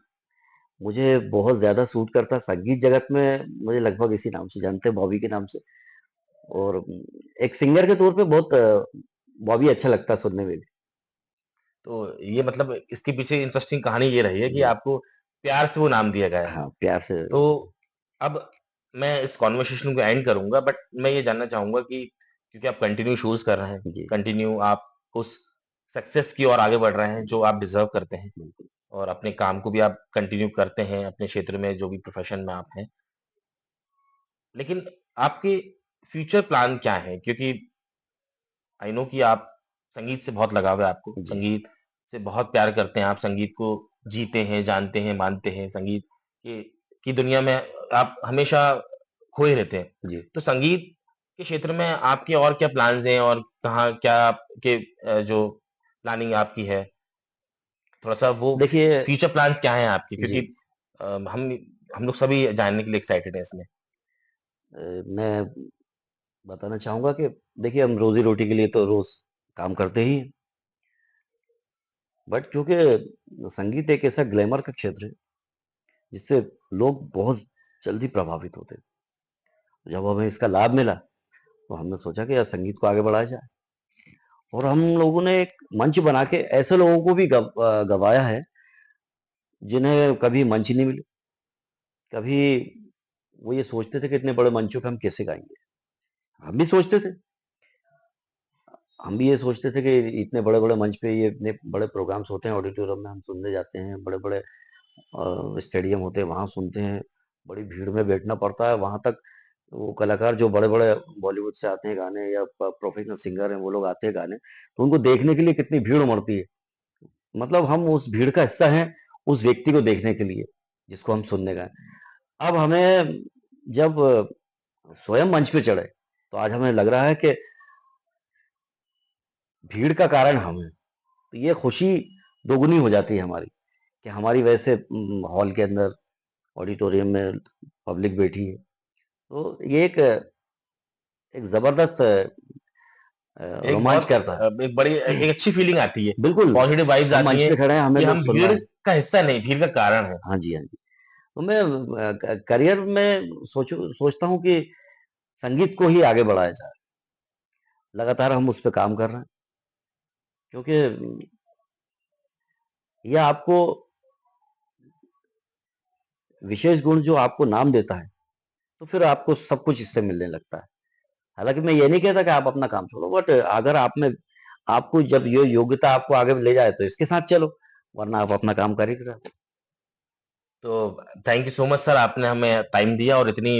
मुझे बहुत ज़्यादा सूट करता। संगीत जगत में मुझे लगभग इसी नाम से जानते हैं, बॉबी के नाम से और एक सिंगर के तौर पे बहुत बॉबी अच्छा लगता है सुनने में भी।
तो ये मतलब इसके पीछे इंटरेस्टिंग कहानी ये रही है कि
जी,
आपको प्यार से वो नाम दिया गया है।
हाँ, प्यार से
तो अब मैं इस कन्वर्सेशन को एंड करूँगा, बट मैं ये जानना चाहूँगा कि क्योंकि आप कंटिन्यू शोज़ कर रहे हैं,
जी,
कंटिन्यू आप उस सक्सेस की ओर आगे बढ़ रहे हैं, जो आप डिज़र्व करते हैं
बिल्कुल।
और अपने काम को भी आप कंटिन्यू करते हैं, अपने क्षेत्र में जो भी प्रोफ़ेशन में आप हैं। लेकिन आपके फ्यूचर प्लान क्या हैं? क्योंकि आई नो कि आप संगीत से बहुत लगाव है आपको,
जी,
संगीत से बहुत प्यार करते हैं आप, संगीत को जीते हैं, जानते हैं, मानते हैं, संगीत के की दुनिया में आप हमेशा खोए रहते हैं।
जी।
तो संगीत के क्षेत्र में आपके और क्या प्लान्स हैं और कहाँ क्या आपके जो प्लानिंग आपकी है? थोड़ा-सा वो
देखिए
फ्यूचर प्लान्स क्या हैं आपके? क्योंकि
जी,
अ, हम लोग सभी जानने के लिए एक्साइटेड हैं इसमें।
मैं बताना चाहूँगा कि देखिए हम रोज़ी-रोटी के लिए तो रोज़ काम करते ही हैं, बट क्योंकि संगीत एक ऐसा ग्लैमर का क्षेत्र है, जिससे लोग बहुत जल्दी प्रभावित होते हैं। जब हमें इसका लाभ मिला, तो हमने सोचा कि यार संगीत को आगे बढ़ाया जाए और हम लोगों ने एक मंच बना के ऐसे लोगों को भी गवाया है, जिन्हें कभी मंच ही नहीं मिले। कभी वो ये सोचते थे कि इतने बड़े मंचों पे हम कैसे गाएँगे? हम भी सोचते थे। हम भी ये सोचते थे कि इतने बड़े-बड़े मंच पे ये इतने बड़े प्रोग्राम्स होते हैं, ऑडिटोरियम में हम सुनने जाते हैं, बड़े-बड़े स्टेडियम होते हैं, वहाँ सुनते हैं, बड़ी भीड़ में बैठना पड़ता है, वहाँ तक वो कलाकार जो बड़े-बड़े बॉलीवुड से आते हैं गाने या प्रोफेशनल सिंगर हैं, वो लोग आते हैं गाने, तो उनको देखने के लिए कितनी भीड़ उमड़ती है। मतलब हम उस भीड़ का हिस्सा हैं, उस व्यक्ति को देखने के लिए, जिसको हम सुनने गए। अब हमें जब स्वयं मंच पे चढ़े, तो आज हमें लग रहा है कि भीड़ का कारण हम हैं। तो ये खुशी दोगुनी हो जाती है हमारी, कि हमारी वजह से हॉल के अंदर, ऑडिटोरियम में पब्लिक बैठी है। तो ये एक ज़बरदस्त
एक
रोमांच
बहुत
करता है।
एक बड़ी एक अच्छी फीलिंग आती है,
बिल्कुल,
पॉजिटिव वाइब्स
हम
आती
मंच
हैं
पे खड़े हैं, हमें
कि
लोग
हम
सुन
भीड़
रहे हैं।
का हिस्सा नहीं, भीड़ का कारण हैं।
हाँ जी, हाँ जी। तो मैं करियर में सोचता हूँ कि संगीत को ही आगे बढ़ाया जाए। लगातार हम उस पे काम कर रहे हैं, क्योंकि ये आपको विशेष गुण जो आपको नाम देता है, तो फिर आपको सब कुछ इससे मिलने लगता है। हालाँकि मैं ये नहीं कहता कि आप अपना काम छोड़ो, बट अगर आप में आपको जब ये योग्यता आपको आगे ले जाए, तो इसके साथ चलो, वरना आप अपना काम कर ही रहे हो।
तो thank you so much sir, आपने हमें टाइम दिया और इतनी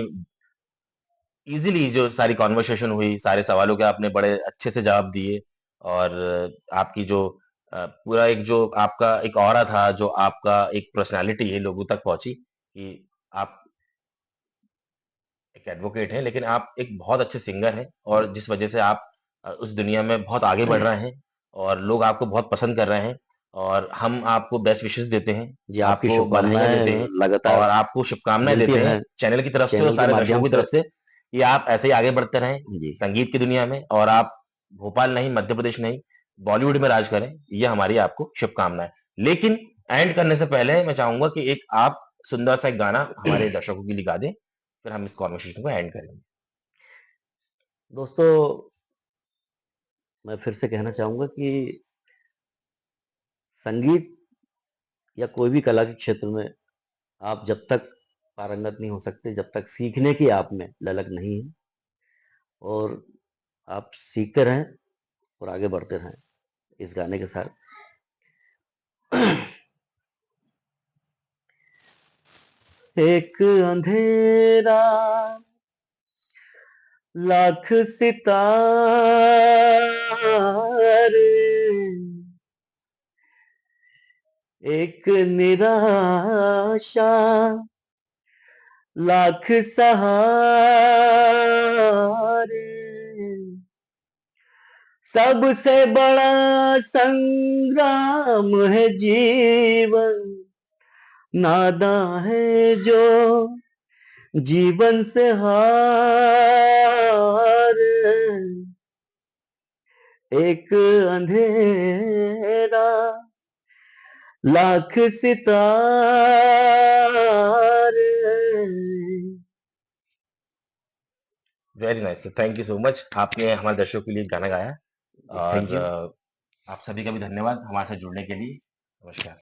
ईज़िली जो सारी कन्वर्सेशन हुई, सारे सवालों के आपने बड़े अच्छे से जवाब दिए और आपकी जो पूरा एक जो आपका एक ऑरा था, जो आपका एक पर्सनैलिटी है, लोगों तक पहुँची कि आप एक एडवोकेट हैं, लेकिन आप एक बहुत अच्छे सिंगर हैं
जी।
और जिस वजह से आप उस दुनिया में बहुत आगे बढ़ रहे हैं और लोग आपको बहुत पसंद कर रहे हैं। और हम आपको बेस्ट विशेस देते हैं,
जी, आपकी
आपको बधाइयाँ
शुभकामनाएँ
देते हैं
लगातार
और आपको शुभकामनाएँ
मिलती
देते हैं
रहें,
चैनल की तरफ से और
चैनल के
सारे दर्शकों
माध्यम
की
से।
तरफ से कि आप ऐसे ही आगे बढ़ते रहें
जी,
संगीत की दुनिया में और आप भोपाल नहीं, मध्य प्रदेश नहीं, बॉलीवुड में राज करें, ये हमारी आपको शुभकामनाएँ। लेकिन एंड करने से पहले मैं चाहूँगा कि एक आप सुंदर सा एक गाना हमारे दर्शकों के लिए गा दें, फिर हम इस कन्वर्सेशन को एंड करेंगे।
दोस्तों मैं फिर से कहना चाहूँगा कि संगीत या कोई भी कला के क्षेत्र में आप जब तक पारंगत नहीं हो सकते, जब तक सीखने की आप में ललक नहीं है और आप सीखते रहें और आगे बढ़ते रहें इस गाने के साथ। एक अंधेरा लाख सितारे, एक निराशा लाख सहारे, सबसे बड़ा संग्राम है जीवन, नादा है जो जीवन से हारे, एक अंधेरा लाख सितारे।
Very nice, thank you so much. आपने हमारे दर्शकों के लिए गाना गाया
जी, थैंक
और
यू।
आप सभी का भी धन्यवाद हमारे साथ जुड़ने के लिए। नमस्कार।